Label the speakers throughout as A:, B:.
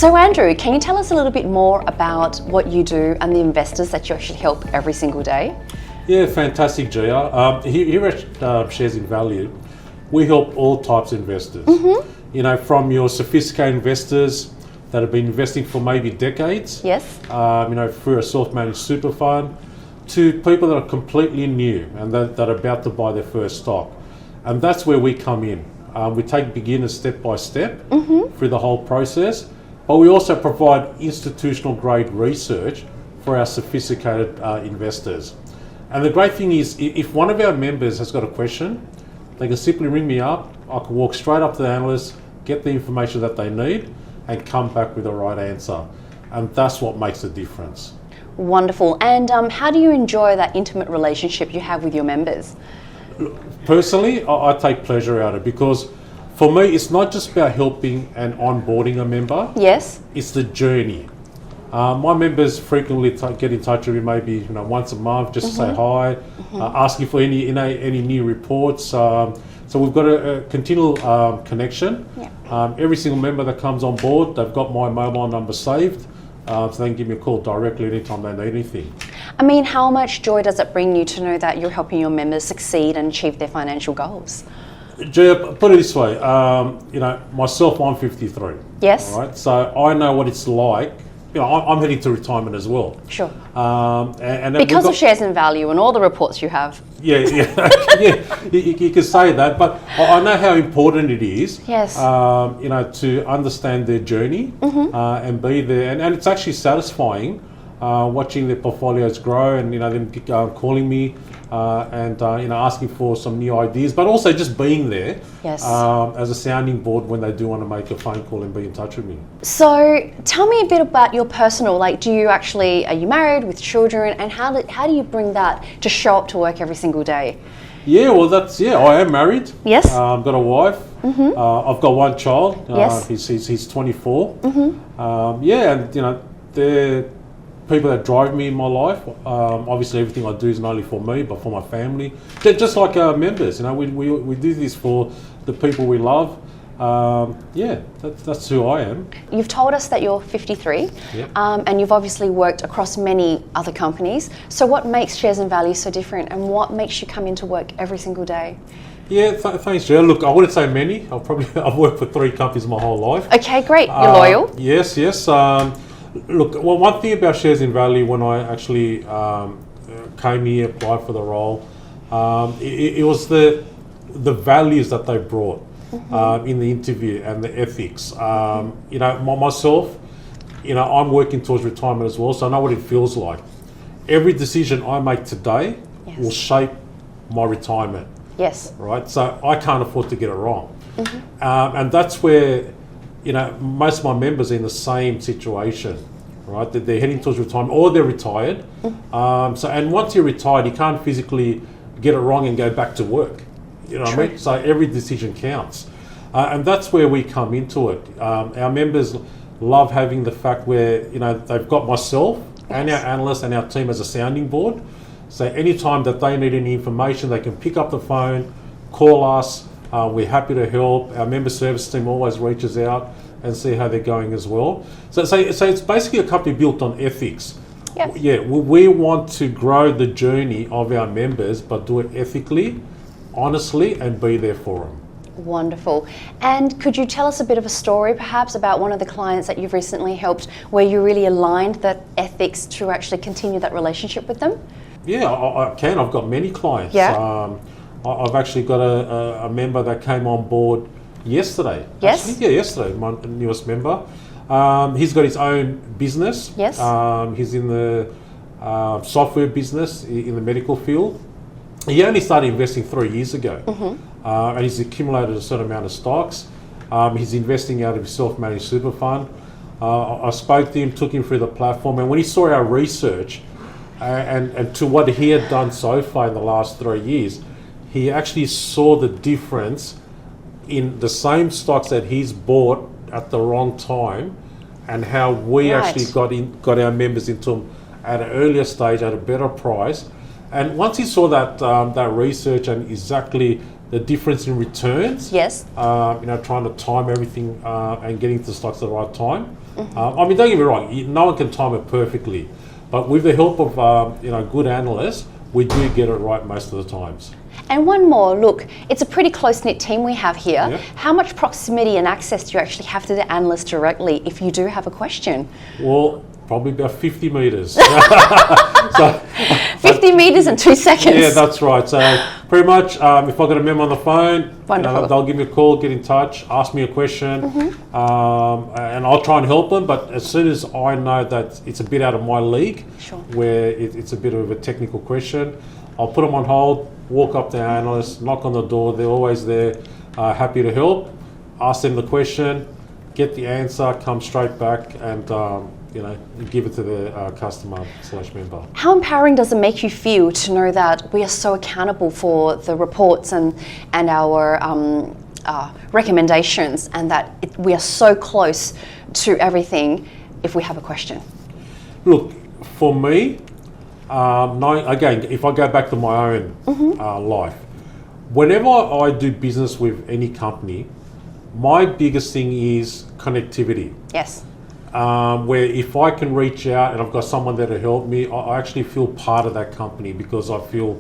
A: So Andrew, can you tell us a little bit more about what you do and the investors that you actually help every single day?
B: Yeah, fantastic, Gia. Here at Shares in Value, we help all types of investors. You know, from your sophisticated investors that have been investing for maybe decades,
A: Yes.
B: you know, through a self-managed super fund, to people that are completely new and that are about to buy their first stock. And that's where we come in. We take beginners step by step through the whole process, but we also provide institutional grade research for our sophisticated investors. And the great thing is, if one of our members has got a question, they can simply ring me up. I can walk straight up to the analyst, get the information that they need, and come back with the right answer. And that's what makes the difference.
A: Wonderful. And how do you enjoy that intimate relationship you have with your members?
B: Personally, I take pleasure out of it, because for me, it's not just about helping and onboarding a member.
A: Yes.
B: It's the journey. My members frequently get in touch with me, maybe once a month, just to say hi, asking for any new reports. So we've got a continual connection.
A: Yeah.
B: Every single member that comes on board, they've got my mobile number saved, so they can give me a call directly anytime they need anything.
A: I mean, how much joy does it bring you to know that you're helping your members succeed and achieve their financial goals?
B: Gia, put it this way, myself, I'm 53.
A: Yes.
B: All right, so I know what it's like. I'm heading to retirement as well.
A: Sure.
B: And
A: because of Shares in Value and all the reports you have.
B: Yeah, you can say that, but I know how important it is.
A: Yes.
B: To understand their journey and be there, and it's actually satisfying watching their portfolios grow, and them calling me and asking for some new ideas, but also just being there.
A: Yes.
B: As a sounding board when they do want to make a phone call and be in touch with me.
A: So tell me a bit about your personal, are you married with children, and how do you bring that to show up to work every single day?
B: Yeah, well, I am married.
A: Yes.
B: I've got a wife. I've got one child.
A: Yes.
B: He's 24. And they're people that drive me in my life. Obviously, everything I do is not only for me, but for my family. Just like our members, we do this for the people we love. That's who I am.
A: You've told us that you're 53,
B: Yep.
A: And you've obviously worked across many other companies. So what makes Shares in Value so different, and what makes you come into work every single day?
B: Yeah, thanks, Joe. Look, I wouldn't say many. I've worked for 3 companies my whole life.
A: Okay, great. You're loyal.
B: Yes. Look, well, one thing about Shares in Value, when I actually came here, applied for the role, it was the values that they brought in the interview and the ethics. Myself, I'm working towards retirement as well, so I know what it feels like. Every decision I make today will shape my retirement.
A: Yes.
B: Right, so I can't afford to get it wrong. And that's where most of my members are in the same situation, right? That they're heading towards retirement or they're retired. And once you're retired, you can't physically get it wrong and go back to work. You know what I mean? So every decision counts. And that's where we come into it. Our members love having the fact where, they've got myself and our analysts and our team as a sounding board. So anytime that they need any information, they can pick up the phone, call us. We're happy to help. Our member service team always reaches out and see how they're going as well. So it's basically a company built on ethics.
A: Yes.
B: Yeah, we want to grow the journey of our members, but do it ethically, honestly, and be there for them.
A: Wonderful. And could you tell us a bit of a story perhaps about one of the clients that you've recently helped where you really aligned that ethics to actually continue that relationship with them?
B: Yeah, I can. I've got many clients.
A: Yeah.
B: I've actually got a member that came on board yesterday.
A: Yes.
B: Actually, yeah, yesterday, my newest member. He's got his own business.
A: Yes.
B: He's in the software business in the medical field. He only started investing 3 years ago, and he's accumulated a certain amount of stocks. He's investing out of his self-managed super fund. I spoke to him, took him through the platform, and when he saw our research and to what he had done so far in the last 3 years, he actually saw the difference in the same stocks that he's bought at the wrong time, and how we actually got our members into them at an earlier stage at a better price. And once he saw that research and exactly the difference in returns,
A: Yes.
B: trying to time everything and getting to stocks at the right time, I mean, don't get me wrong, no one can time it perfectly, but with the help of good analysts, we do get it right most of the times.
A: And one more, look, it's a pretty close-knit team we have here.
B: Yeah.
A: How much proximity and access do you actually have to the analyst directly if you do have a question?
B: Well, probably about 50 metres. So,
A: 50 metres in 2 seconds.
B: yeah, that's right. So pretty much, if I got a member on the phone,
A: Wonderful.
B: they'll give me a call, get in touch, ask me a question, and I'll try and help them. But as soon as I know that it's a bit out of my league,
A: Sure.
B: where it's a bit of a technical question, I'll put them on hold, walk up to the analyst, knock on the door. They're always there, happy to help. Ask them the question, get the answer, come straight back, and give it to the customer/member.
A: How empowering does it make you feel to know that we are so accountable for the reports and our recommendations, and that we are so close to everything if we have a question?
B: Look, for me, again, if I go back to my own life, whenever I do business with any company, my biggest thing is connectivity.
A: Yes.
B: Where if I can reach out and I've got someone there to help me, I actually feel part of that company, because I feel,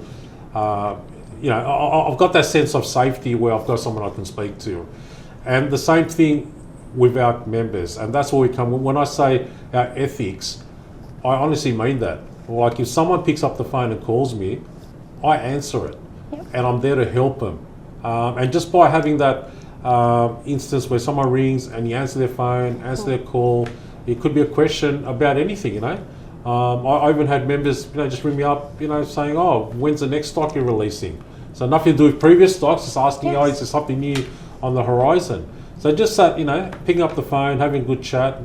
B: I've got that sense of safety where I've got someone I can speak to. And the same thing with our members, and that's where we come. When I say our ethics, I honestly mean that. Like, if someone picks up the phone and calls me, I answer it.
A: Yep.
B: And I'm there to help them. And just by having that instance where someone rings and you answer their phone, answer their call, it could be a question about anything, I even had members, just ring me up, saying, oh, when's the next stock you're releasing? So nothing to do with previous stocks, just asking,
A: Yes.
B: is there something new on the horizon? So just that, picking up the phone, having a good chat,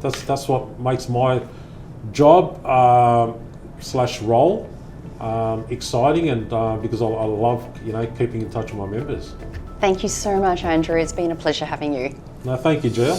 B: that's what makes my job / role exciting, and because I love, keeping in touch with my members.
A: Thank you so much, Andrew. It's been a pleasure having you.
B: No, thank you, Jill.